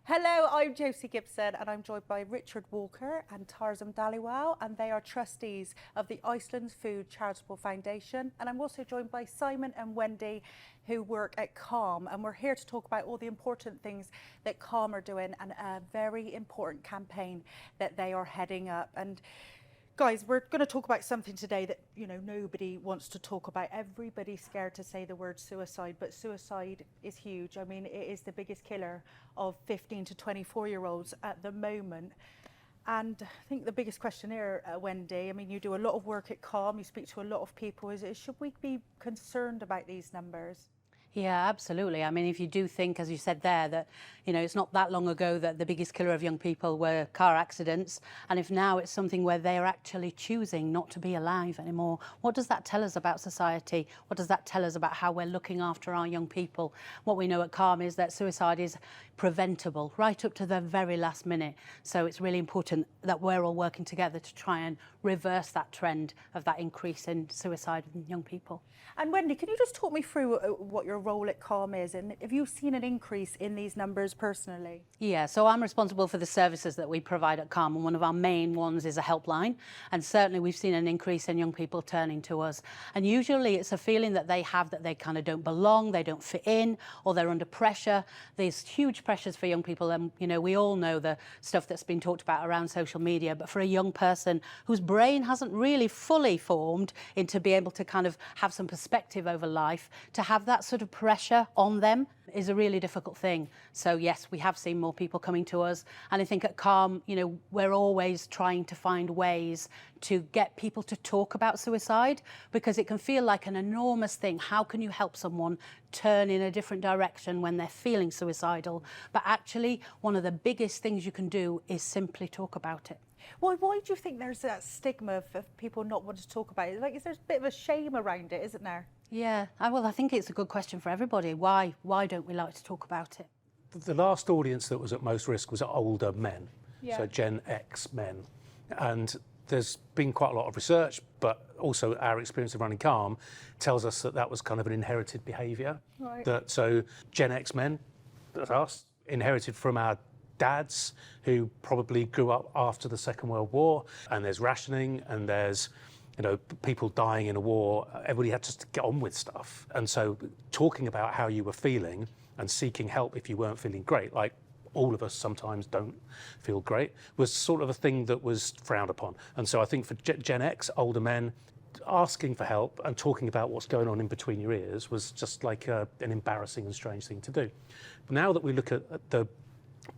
Hello, I'm Josie Gibson and I'm joined by Richard Walker and Tarsem Dhaliwal, and they are trustees of the Iceland Food Charitable Foundation. And I'm also joined by Simon and Wendy, who work at CALM, and we're here to talk about all the important things that CALM are doing and a very important campaign that they are heading up. And guys, we're going to talk about something today that, nobody wants to talk about. Everybody's scared to say the word suicide, but suicide is huge. I mean, it is the biggest killer of 15 to 24-year-olds at the moment. And I think the biggest question here, Wendy, I mean, you do a lot of work at CALM, you speak to a lot of people, should we be concerned about these numbers? Yeah, absolutely. I mean, if you do think, as you said there, that, it's not that long ago that the biggest killer of young people were car accidents. And if now it's something where they are actually choosing not to be alive anymore, what does that tell us about society? What does that tell us about how we're looking after our young people? What we know at CALM is that suicide is preventable right up to the very last minute. So it's really important that we're all working together to try and reverse that trend of that increase in suicide in young people. And Wendy, can you just talk me through what your role at CALM is, and have you seen an increase in these numbers personally? Yeah, so I'm responsible for the services that we provide at CALM, and one of our main ones is a helpline, and certainly we've seen an increase in young people turning to us. And usually it's a feeling that they have that they kind of don't belong, they don't fit in, or they're under pressure. There's huge pressures for young people, and we all know the stuff that's been talked about around social media, but for a young person whose brain hasn't really fully formed into be able to kind of have some perspective over life, to have that sort of pressure on them is a really difficult thing. So yes, we have seen more people coming to us, and I think at CALM, we're always trying to find ways to get people to talk about suicide, because it can feel like an enormous thing. How can you help someone turn in a different direction when they're feeling suicidal? But actually, one of the biggest things you can do is simply talk about it. Why do you think there's that stigma of people not wanting to talk about it? Like, there's a bit of a shame around it, isn't there? Yeah, well, I think it's a good question for everybody. Why don't we like to talk about it? The last audience that was at most risk was older men, Yeah. so Gen X men. And there's been quite a lot of research, but also our experience of running CALM tells us that that was kind of an inherited behaviour. Right. So Gen X men, that's us, inherited from our dads who probably grew up after the Second World War, and there's rationing and there's people dying in a war. Everybody had to get on with stuff. And so talking about how you were feeling and seeking help if you weren't feeling great, like all of us sometimes don't feel great, was sort of a thing that was frowned upon. And so I think for Gen X, older men, asking for help and talking about what's going on in between your ears was just like an embarrassing and strange thing to do. But now that we look at the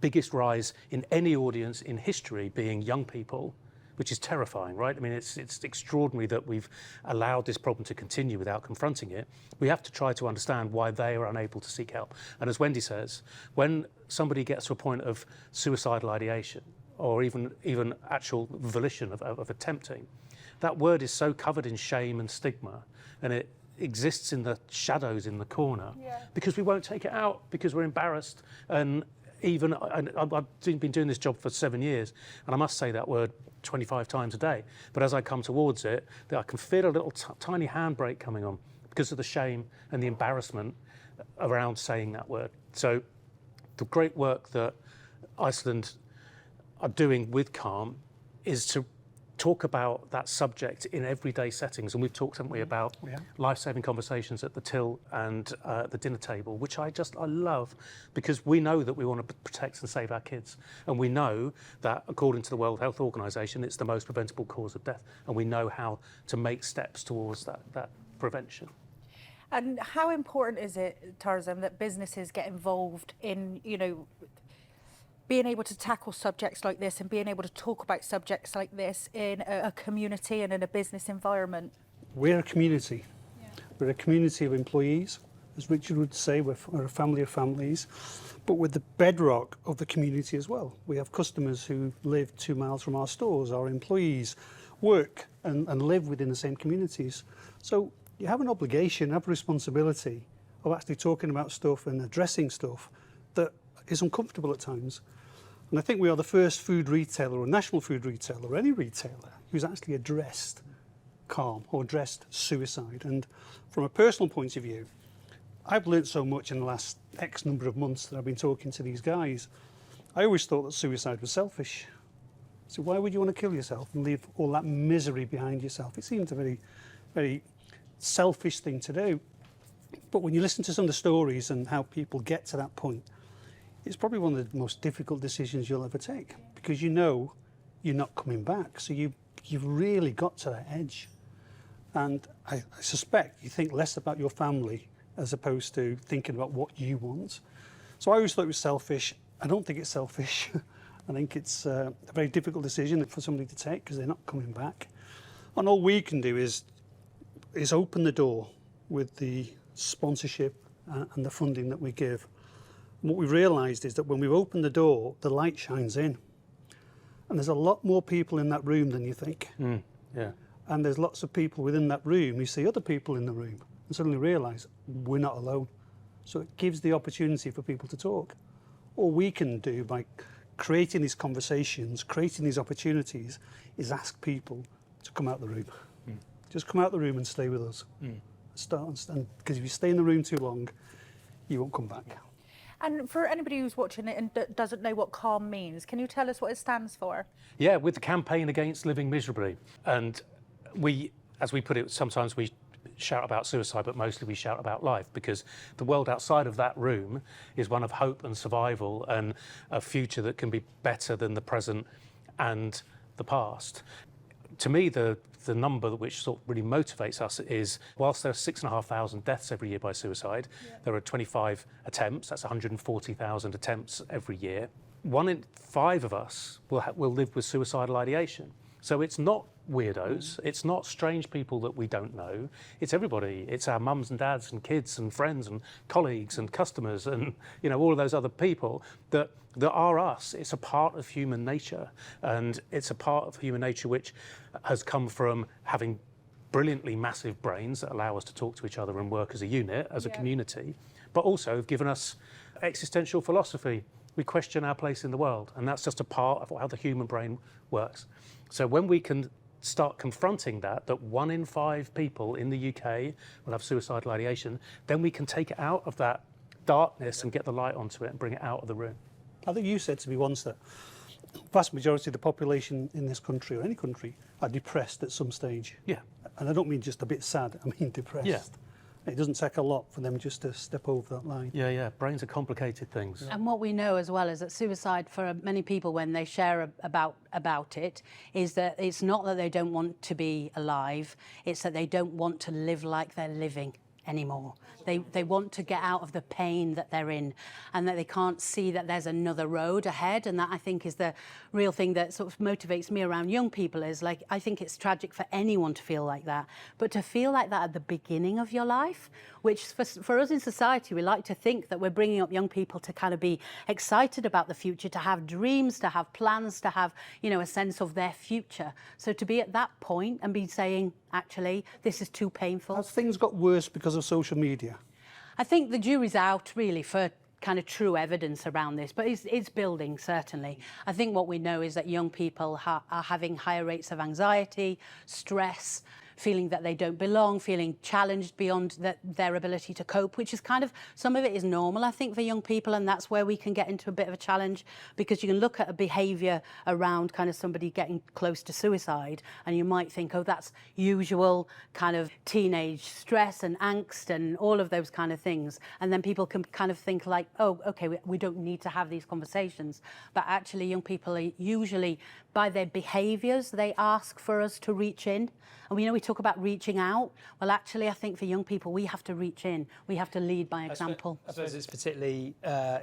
biggest rise in any audience in history being young people, which is terrifying, right? I mean, it's extraordinary that we've allowed this problem to continue without confronting it. We have to try to understand why they are unable to seek help. And as Wendy says, when somebody gets to a point of suicidal ideation or even actual volition of attempting, that word is so covered in shame and stigma, and it exists in the shadows in the corner, because we won't take it out because we're embarrassed. And I've been doing this job for 7 years, and I must say that word 25 times a day. But as I come towards it, I can feel a little tiny handbrake coming on because of the shame and the embarrassment around saying that word. So the great work that Iceland are doing with CALM is to talk about that subject in everyday settings. And we've talked, haven't we, about life-saving conversations at the till and the dinner table, which I love, because we know that we want to protect and save our kids. And we know that, according to the World Health Organization, it's the most preventable cause of death. And we know how to make steps towards that prevention. And how important is it, Tarsem, that businesses get involved in, being able to tackle subjects like this and being able to talk about subjects like this in a community and in a business environment? We're a community. Yeah. We're a community of employees. As Richard would say, we're a family of families, but we're the bedrock of the community as well. We have customers who live 2 miles from our stores. Our employees work and live within the same communities. So you have an obligation, have a responsibility of actually talking about stuff and addressing stuff that is uncomfortable at times. And I think we are the first food retailer or national food retailer or any retailer who's actually addressed CALM or addressed suicide. And from a personal point of view, I've learnt so much in the last X number of months that I've been talking to these guys. I always thought that suicide was selfish. So why would you want to kill yourself and leave all that misery behind yourself? It seems a very, very selfish thing to do. But when you listen to some of the stories and how people get to that point, it's probably one of the most difficult decisions you'll ever take, because you know you're not coming back. So you've really got to that edge. And I suspect you think less about your family as opposed to thinking about what you want. So I always thought it was selfish. I don't think it's selfish. I think it's a very difficult decision for somebody to take because they're not coming back. And all we can do is open the door with the sponsorship and the funding that we give. And what we've realised is that when we open the door, the light shines in. And there's a lot more people in that room than you think. Yeah. And there's lots of people within that room who see other people in the room and suddenly realise we're not alone. So it gives the opportunity for people to talk. All we can do by creating these conversations, creating these opportunities, is ask people to come out the room. Just come out the room and stay with us. Because if you stay in the room too long, you won't come back. And for anybody who's watching it and doesn't know what CALM means, can you tell us what it stands for? Yeah, with the campaign against living miserably. And we, as we put it, sometimes we shout about suicide, but mostly we shout about life, because the world outside of that room is one of hope and survival and a future that can be better than the present and the past. To me, the number which sort of really motivates us is, whilst there are 6,500 deaths every year by suicide, there are 25 attempts, that's 140,000 attempts every year. 1 in 5 of us will live with suicidal ideation. So it's not weirdos, it's not strange people that we don't know, it's everybody. It's our mums and dads and kids and friends and colleagues and customers and all of those other people that are us. It's a part of human nature, and it's a part of human nature which has come from having brilliantly massive brains that allow us to talk to each other and work as a unit, as a community, but also have given us existential philosophy. We question our place in the world, and that's just a part of how the human brain works. So when we can start confronting that 1 in 5 people in the UK will have suicidal ideation, then we can take it out of that darkness and get the light onto it and bring it out of the room. I think you said to me once that the vast majority of the population in this country, or any country, are depressed at some stage. Yeah. And I don't mean just a bit sad, I mean depressed. Yeah. It doesn't take a lot for them just to step over that line. Yeah. Brains are complicated things. And what we know as well is that suicide, for many people when they share about it, is that it's not that they don't want to be alive, it's that they don't want to live like they're living anymore. They want to get out of the pain that they're in, and that they can't see that there's another road ahead. And that, I think, is the real thing that sort of motivates me around young people. Is like, I think it's tragic for anyone to feel like that, but to feel like that at the beginning of your life, which for us in society, we like to think that we're bringing up young people to kind of be excited about the future, to have dreams, to have plans, to have, a sense of their future. So to be at that point and be saying, actually, this is too painful. Has things got worse because of social media? I think the jury's out, really, for kind of true evidence around this, but it's building, certainly. I think what we know is that young people are having higher rates of anxiety, stress, feeling that they don't belong, feeling challenged beyond their ability to cope, which is kind of, some of it is normal, I think, for young people, and that's where we can get into a bit of a challenge, because you can look at a behaviour around kind of somebody getting close to suicide, and you might think, oh, that's usual kind of teenage stress and angst and all of those kind of things, and then people can kind of think like, oh, okay, we don't need to have these conversations. But actually, young people are usually, by their behaviours, they ask for us to reach in. And we talk about reaching out. Well, actually, I think for young people, we have to reach in. We have to lead by example. I suppose it's particularly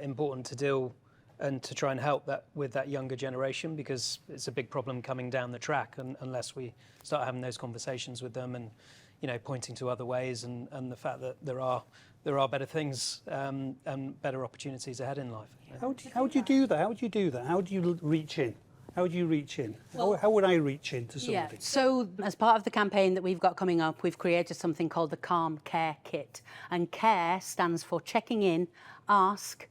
important to deal and to try and help with that younger generation, because it's a big problem coming down the track, and unless we start having those conversations with them and pointing to other ways and the fact that there are better things and better opportunities ahead in life. How do you do that? How do you reach in? How would you reach in? How would I reach in to somebody? Yeah. So as part of the campaign that we've got coming up, we've created something called the CALM Care Kit. And CARE stands for checking in, ask,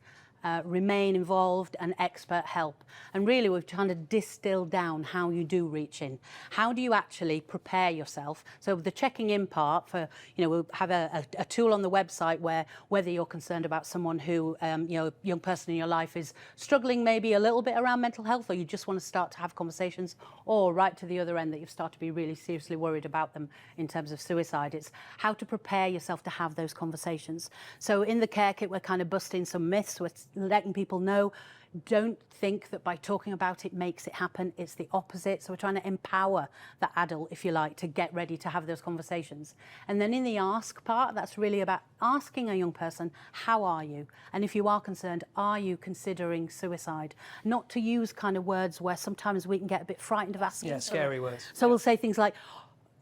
remain involved and expert help. And really we're trying to distill down how you do reach in. How do you actually prepare yourself? So the checking in part for, we'll have a tool on the website where whether you're concerned about someone who, a young person in your life is struggling maybe a little bit around mental health, or you just want to start to have conversations, or right to the other end that you've started to be really seriously worried about them in terms of suicide. It's how to prepare yourself to have those conversations. So in the care kit, we're kind of busting some myths. We're letting people know, don't think that by talking about it makes it happen. It's the opposite. So we're trying to empower the adult, if you like, to get ready to have those conversations. And then in the ask part, that's really about asking a young person, how are you? And if you are concerned, are you considering suicide? Not to use kind of words where sometimes we can get a bit frightened of asking. Yeah, scary words. So we'll say things like,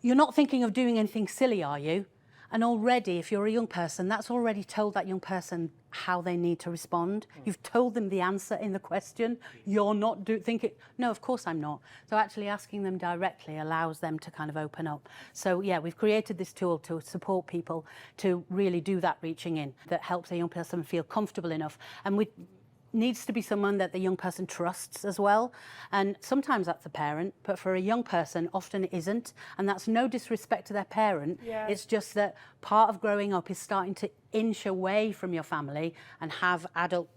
you're not thinking of doing anything silly, are you? And already, if you're a young person, that's already told that young person how they need to respond. You've told them the answer in the question. You're not thinking, no, of course I'm not. So actually asking them directly allows them to kind of open up. So yeah, we've created this tool to support people to really do that reaching in that helps a young person feel comfortable enough. And we needs to be someone that the young person trusts as well. And sometimes that's a parent, but for a young person, often it isn't. And that's no disrespect to their parent. Yeah. It's just that part of growing up is starting to inch away from your family and have adult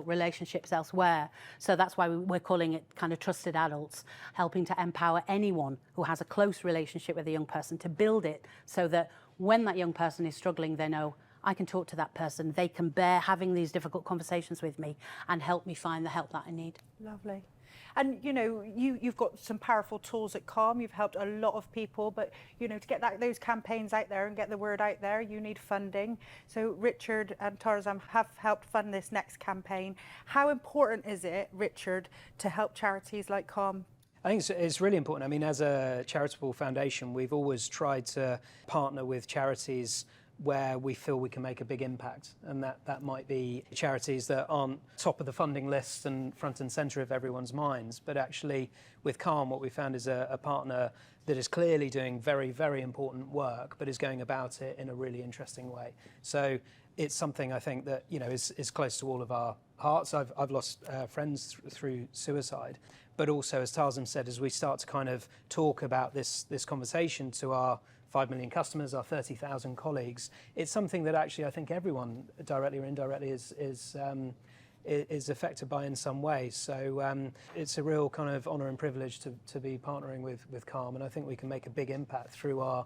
relationships elsewhere. So that's why we're calling it kind of trusted adults, helping to empower anyone who has a close relationship with a young person to build it so that when that young person is struggling, they know, I can talk to that person. They can bear having these difficult conversations with me and help me find the help that I need. Lovely. And you've got some powerful tools at Calm. You've helped a lot of people, but to get those campaigns out there and get the word out there, you need funding. So Richard and Tarsem have helped fund this next campaign. How important is it, Richard, to help charities like Calm? I think it's really important. I mean, as a charitable foundation, we've always tried to partner with charities where we feel we can make a big impact, and that might be charities that aren't top of the funding list and front and centre of everyone's minds, but actually with Calm what we found is a partner that is clearly doing very, very important work, but is going about it in a really interesting way. So it's something I think that is close to all of our hearts. I've lost friends through suicide, but also, as Tarsem said, as we start to kind of talk about this conversation to our 5 million customers, our 30,000 colleagues, it's something that actually I think everyone, directly or indirectly, is affected by in some way. So it's a real kind of honour and privilege to be partnering with Calm, and I think we can make a big impact through our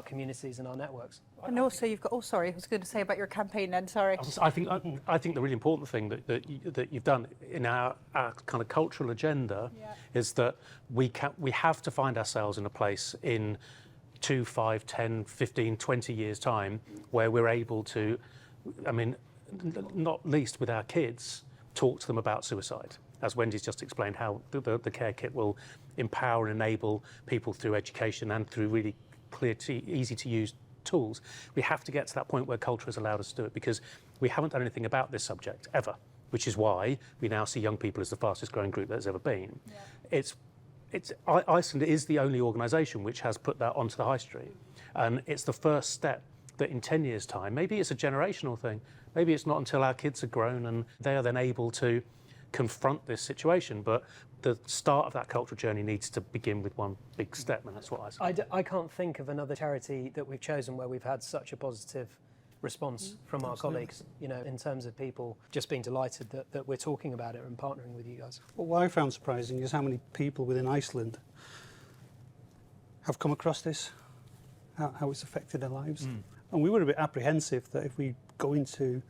communities and our networks. And also you've got, oh sorry, I was going to say about your campaign then, sorry. I think the really important thing that you've done in our kind of cultural agenda is that we have to find ourselves in a place in 2, 5, 10, 15, 20 years time where we're able to, not least with our kids, talk to them about suicide. As Wendy's just explained, how the care kit will empower and enable people through education and through really clear, easy to use tools. We have to get to that point where culture has allowed us to do it, because we haven't done anything about this subject ever, which is why we now see young people as the fastest growing group that's ever been. Yeah. Iceland is the only organisation which has put that onto the high street, and it's the first step that in 10 years' time, maybe it's a generational thing, maybe it's not until our kids are grown and they are then able to confront this situation, but the start of that cultural journey needs to begin with one big step, and that's what I say. I can't think of another charity that we've chosen where we've had such a positive response from our colleagues, in terms of people just being delighted that we're talking about it and partnering with you guys. Well, what I found surprising is how many people within Iceland have come across this, how it's affected their lives. And we were a bit apprehensive that if we go into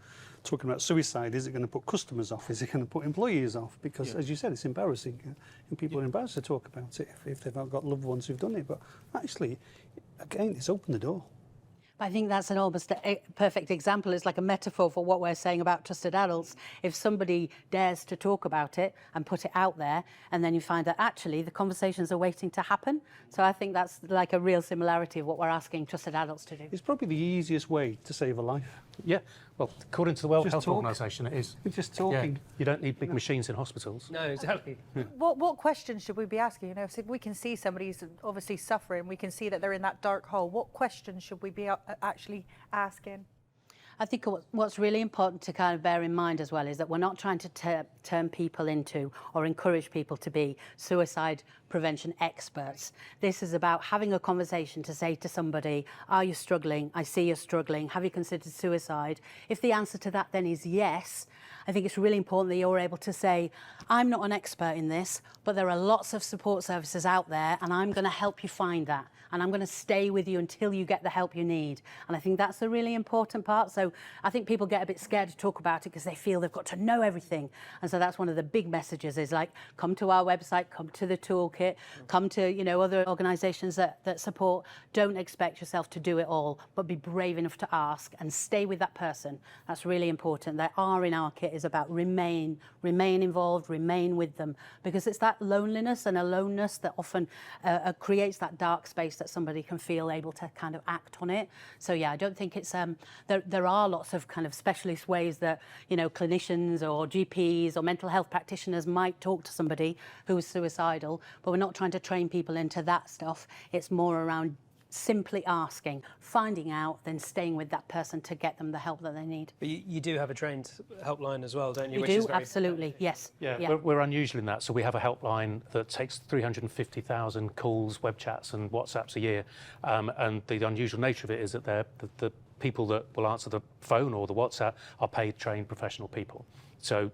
talking about suicide, is it going to put customers off? Is it going to put employees off? Because, as you said, it's embarrassing. And people are embarrassed to talk about it if they've got loved ones who've done it. But actually, again, it's opened the door. I think that's an almost a perfect example. It's like a metaphor for what we're saying about trusted adults. If somebody dares to talk about it and put it out there, and then you find that actually the conversations are waiting to happen. So I think that's like a real similarity of what we're asking trusted adults to do. It's probably the easiest way to save a life. Yeah, well, according to the World Just Health talk. Organisation, it is. It's just talking. Yeah, you don't need big machines in hospitals. No, exactly. What questions should we be asking? So if we can see somebody's obviously suffering, we can see that they're in that dark hole. What questions should we be actually asking? I think what's really important to kind of bear in mind as well is that we're not trying to turn people into or encourage people to be suicide prevention experts. This is about having a conversation to say to somebody, are you struggling? I see you're struggling. Have you considered suicide? If the answer to that then is yes, I think it's really important that you're able to say, I'm not an expert in this, but there are lots of support services out there and I'm going to help you find that. And I'm going to stay with you until you get the help you need. And I think that's a really important part. So I think people get a bit scared to talk about it because they feel they've got to know everything. And so that's one of the big messages is like, come to our website, come to the toolkit, come to, you know, other organisations that support. Don't expect yourself to do it all, but be brave enough to ask and stay with that person. That's really important. That R in our kit is about remain involved, remain with them, because it's that loneliness and aloneness that often creates that dark space that somebody can feel able to kind of act on it. So yeah, I don't think it's there are lots of kind of specialist ways that, you know, clinicians or GPs or mental health practitioners might talk to somebody who is suicidal, but we're not trying to train people into that stuff. It's more around simply asking, finding out, then staying with that person to get them the help that they need. But you do have a trained helpline as well, don't you? We do, absolutely, yes. Yeah, we're unusual in that. So we have a helpline that takes 350,000 calls, web chats and WhatsApps a year. And the unusual nature of it is that the people that will answer the phone or the WhatsApp are paid, trained professional people. So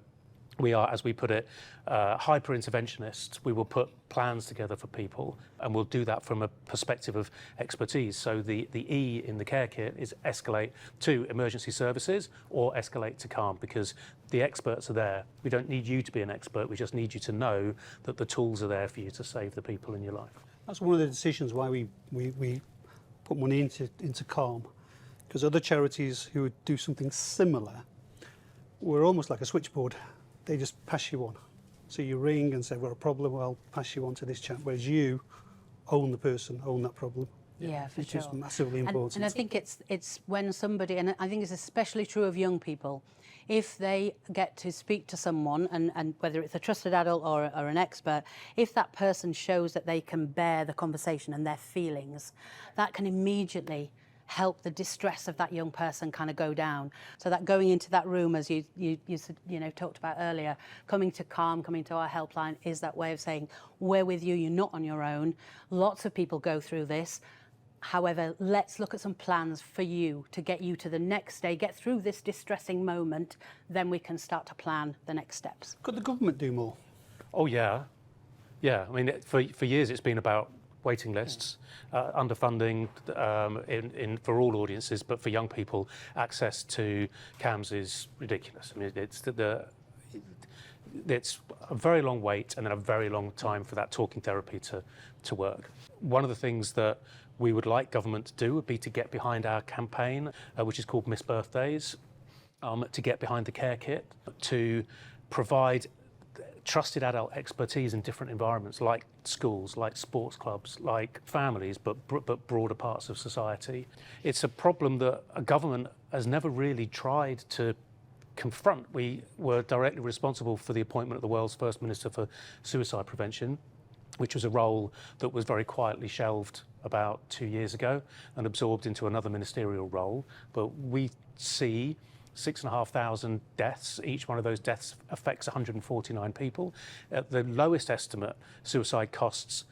we are, as we put it, hyper-interventionists. We will put plans together for people, and we'll do that from a perspective of expertise. So the E in the care kit is escalate to emergency services or escalate to CALM, because the experts are there. We don't need you to be an expert, we just need you to know that the tools are there for you to save the people in your life. That's one of the decisions why we put money into CALM, because other charities who would do something similar were almost like a switchboard. They just pass you on. So you ring and say, I've got a problem, well, I'll pass you on to this chap. Whereas you own the person, own that problem. Yeah, for which sure. is massively important. And I think it's when somebody, and I think it's especially true of young people, if they get to speak to someone, and whether it's a trusted adult or an expert, if that person shows that they can bear the conversation and their feelings, that can immediately help the distress of that young person kind of go down. So that going into that room, as you know, talked about earlier, coming to CALM, coming to our helpline, is that way of saying, we're with you, you're not on your own. Lots of people go through this. However, let's look at some plans for you to get you to the next day, get through this distressing moment, then we can start to plan the next steps. Could the government do more? Oh yeah, yeah. I mean, for years it's been about waiting lists, underfunding for all audiences, but for young people, access to CAMS is ridiculous. I mean, it's a very long wait and then a very long time for that talking therapy to work. One of the things that we would like government to do would be to get behind our campaign, which is called Miss Birthdays, to get behind the care kit, to provide trusted adult expertise in different environments like schools, like sports clubs, like families, but broader parts of society. It's a problem that a government has never really tried to confront. We were directly responsible for the appointment of the world's first Minister for Suicide Prevention, which was a role that was very quietly shelved about 2 years ago and absorbed into another ministerial role. But we see 6,500 deaths. Each one of those deaths affects 149 people. At the lowest estimate, suicide costs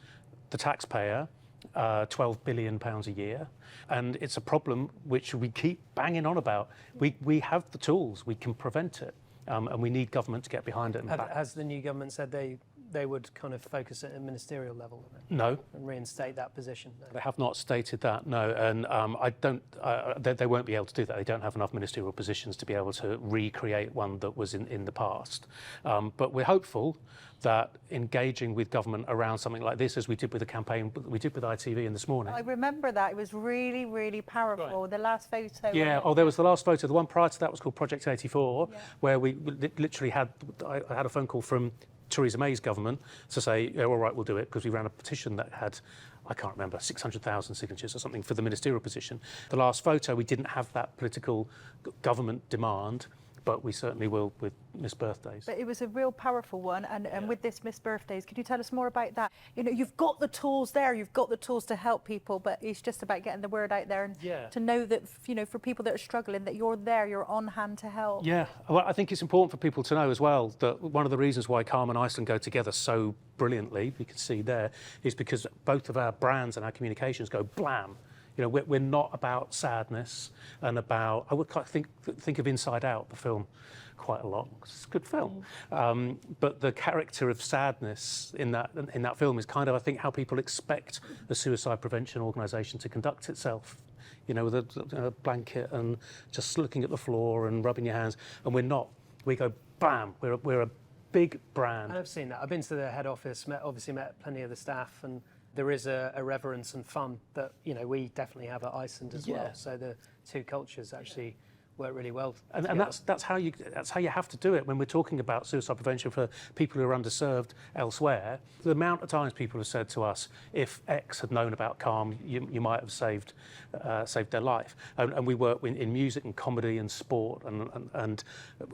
the taxpayer £12 billion a year. And it's a problem which we keep banging on about. We have the tools, we can prevent it, and we need government to get behind it. Has the new government said they would kind of focus at a ministerial level? No. And reinstate that position? No. They have not stated that, no. And they won't be able to do that. They don't have enough ministerial positions to be able to recreate one that was in the past. But we're hopeful that engaging with government around something like this, as we did with the campaign we did with ITV in this morning. I remember that. It was really, really powerful. Right. The last photo. Yeah, there was the last photo. The one prior to that was called Project 84, where we literally I had a phone call from Theresa May's government to say, all right, we'll do it, because we ran a petition that had, I can't remember, 600,000 signatures or something for the ministerial position. The last photo, we didn't have that political government demand, but we certainly will with Miss Birthdays. But it was a real powerful one, and with this Miss Birthdays, can you tell us more about that? You know, you've got the tools there, you've got the tools to help people, but it's just about getting the word out there and to know that, you know, for people that are struggling, that you're there, you're on hand to help. Yeah, well, I think it's important for people to know as well that one of the reasons why Calm and Iceland go together so brilliantly, we can see there, is because both of our brands and our communications go blam. You know, we're not about sadness and about, I would think of Inside Out, the film, quite a lot. It's a good film. But the character of sadness in that film is kind of, I think, how people expect a suicide prevention organisation to conduct itself. You know, with a blanket and just looking at the floor and rubbing your hands. And we're not. We go, bam, we're a big brand. I've seen that. I've been to the head office, obviously met plenty of the staff, and there is a reverence and fun that, you know, we definitely have at Iceland as well. So the two cultures actually work really well together. And that's how you have to do it when we're talking about suicide prevention for people who are underserved elsewhere. The amount of times people have said to us, if X had known about Calm, you might have saved their life. And we work in music and comedy and sport and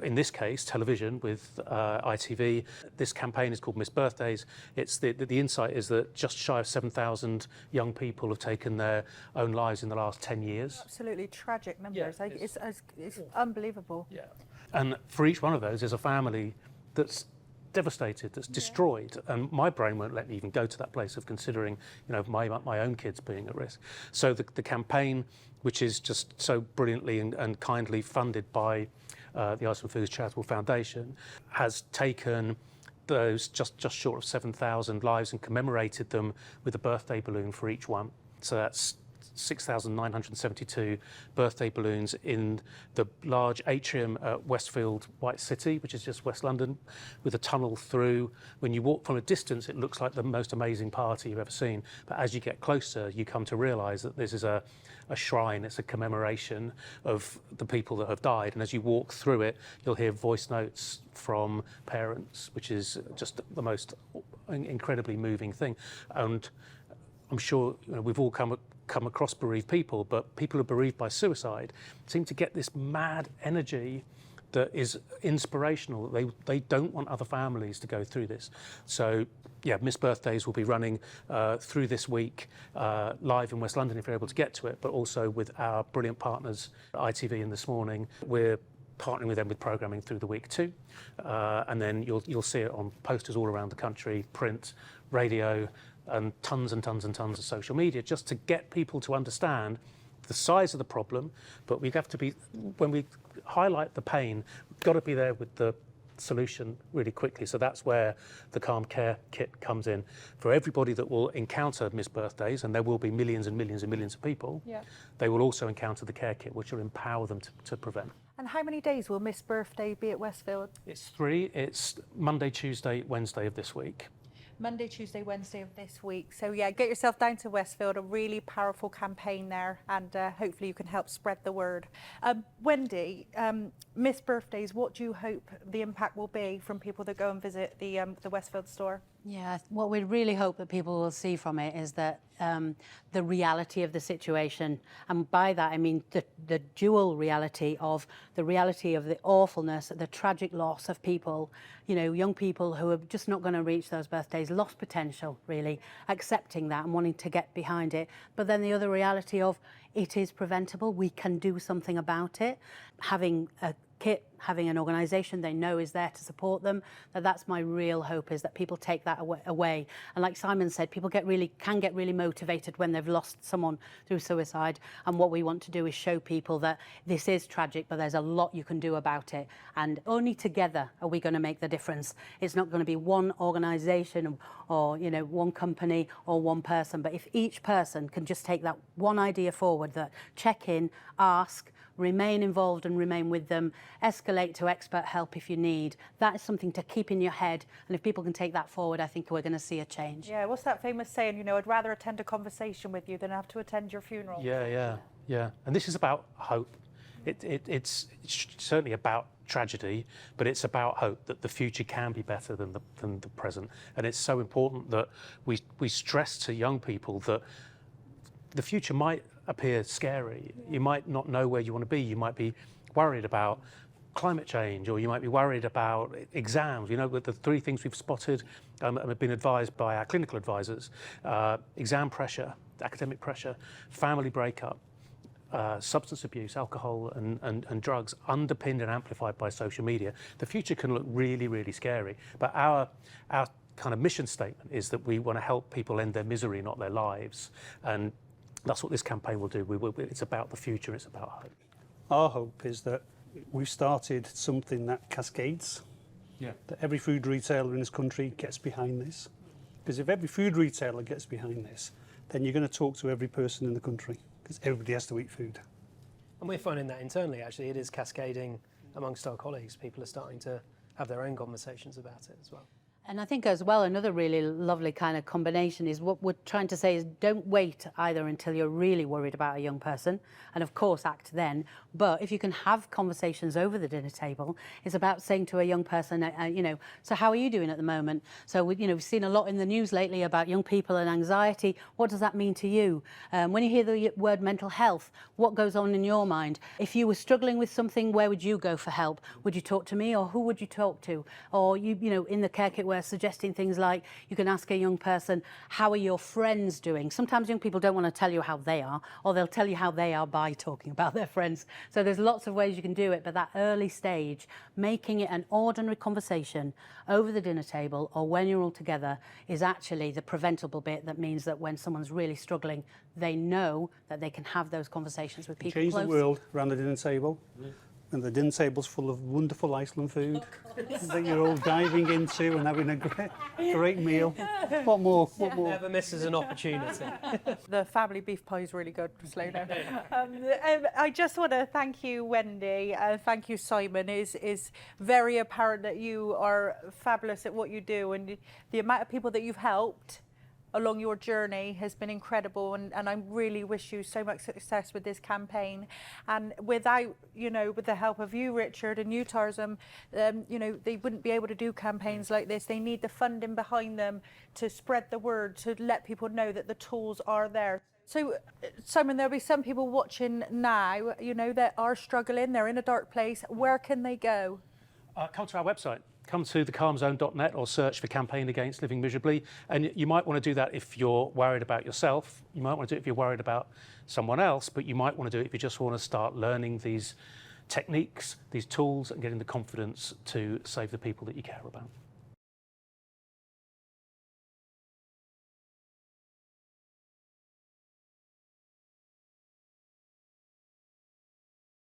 in this case television with ITV. This campaign is called Miss Birthdays. It's the insight is that just shy of 7,000 young people have taken their own lives in the last 10 years. Absolutely tragic numbers. It's unbelievable. Yeah. And for each one of those, there's a family that's devastated, that's destroyed. And my brain won't let me even go to that place of considering, you know, my own kids being at risk. So the campaign, which is just so brilliantly and kindly funded by the Iceland Foods Charitable Foundation, has taken those just short of 7,000 lives and commemorated them with a birthday balloon for each one. So that's 6,972 birthday balloons in the large atrium at Westfield White City, which is just West London, with a tunnel through. When you walk from a distance, it looks like the most amazing party you've ever seen. But as you get closer, you come to realise that this is a shrine, it's a commemoration of the people that have died. And as you walk through it, you'll hear voice notes from parents, which is just the most incredibly moving thing. And I'm sure, you know, we've all come across bereaved people, but people who are bereaved by suicide seem to get this mad energy that is inspirational. They don't want other families to go through this. So yeah, Miss Birthdays will be running through this week live in West London if you're able to get to it, but also with our brilliant partners at ITV and This Morning. We're partnering with them with programming through the week too. And then you'll see it on posters all around the country, print, radio, and tons and tons and tons of social media, just to get people to understand the size of the problem. But we have to be, when we highlight the pain, we've got to be there with the solution really quickly. So that's where the Calm Care Kit comes in. For everybody that will encounter Miss Birthdays, and there will be millions and millions and millions of people, they will also encounter the Care Kit, which will empower them to prevent. And how many days will Miss Birthday be at Westfield? It's 3. It's Monday, Tuesday, Wednesday of this week. Monday, Tuesday, Wednesday of this week. So yeah, get yourself down to Westfield, a really powerful campaign there, and hopefully you can help spread the word. Wendy, Miss Birthdays, what do you hope the impact will be from people that go and visit the Westfield store? Yeah, what we really hope that people will see from it is that the reality of the situation, and by that I mean the dual reality of the awfulness, the tragic loss of people, you know, young people who are just not going to reach those birthdays, lost potential really, accepting that and wanting to get behind it. But then the other reality of it is preventable, we can do something about it. Having a kit, having an organisation they know is there to support them, that's my real hope, is that people take that away. And like Simon said, people can get really motivated when they've lost someone through suicide. And what we want to do is show people that this is tragic, but there's a lot you can do about it. And only together are we going to make the difference. It's not going to be one organisation or, you know, one company or one person. But if each person can just take that one idea forward, that check in, ask, remain involved and remain with them, escalate to expert help if you need. That is something to keep in your head. And if people can take that forward, I think we're going to see a change. Yeah, what's that famous saying, you know, I'd rather attend a conversation with you than have to attend your funeral. Yeah. And this is about hope. It's certainly about tragedy, but it's about hope that the future can be better than the present. And it's so important that we stress to young people that the future might appear scary. You might not know where you want to be. You might be worried about, climate change, or you might be worried about exams. You know, the three things we've spotted and have been advised by our clinical advisors: exam pressure, academic pressure, family breakup, substance abuse, alcohol and drugs, underpinned and amplified by social media. The future can look really, really scary. But our kind of mission statement is that we want to help people end their misery, not their lives. And that's what this campaign will do. It's about the future, it's about hope. Our hope is that we've started something that cascades, that every food retailer in this country gets behind this. Because if every food retailer gets behind this, then you're going to talk to every person in the country, because everybody has to eat food. And we're finding that internally, actually. It is cascading amongst our colleagues. People are starting to have their own conversations about it as well. And I think as well, another really lovely kind of combination is what we're trying to say is don't wait either until you're really worried about a young person, and of course act then. But if you can have conversations over the dinner table, it's about saying to a young person, you know, so how are you doing at the moment? So we've seen a lot in the news lately about young people and anxiety. What does that mean to you? When you hear the word mental health, what goes on in your mind? If you were struggling with something, where would you go for help? Would you talk to me, or who would you talk to? Or you know, in the care kit where suggesting things like you can ask a young person, how are your friends doing? Sometimes young people don't want to tell you how they are, or they'll tell you how they are by talking about their friends. So there's lots of ways you can do it, but that early stage, making it an ordinary conversation over the dinner table or when you're all together, is actually the preventable bit that means that when someone's really struggling, they know that they can have those conversations with people Change close. the world around the dinner table. And the dinner table's full of wonderful Iceland food that you're all diving into and having a great meal. What more? What more? Never misses an opportunity. The family beef pie is really good. Slow down. I just want to thank you, Wendy. Thank you, Simon. Is very apparent that you are fabulous at what you do, and the amount of people that you've helped along your journey has been incredible, and I really wish you so much success with this campaign. And without, you know, with the help of you, Richard, and you, Tarsem, you know, they wouldn't be able to do campaigns like this. They need the funding behind them to spread the word, to let people know that the tools are there. So, Simon, there'll be some people watching now, you know, that are struggling, they're in a dark place. Where can they go? Come to our website. Come to thecalmzone.net or search for Campaign Against Living Miserably. And you might want to do that if you're worried about yourself. You might want to do it if you're worried about someone else, but you might want to do it if you just want to start learning these techniques, these tools, and getting the confidence to save the people that you care about.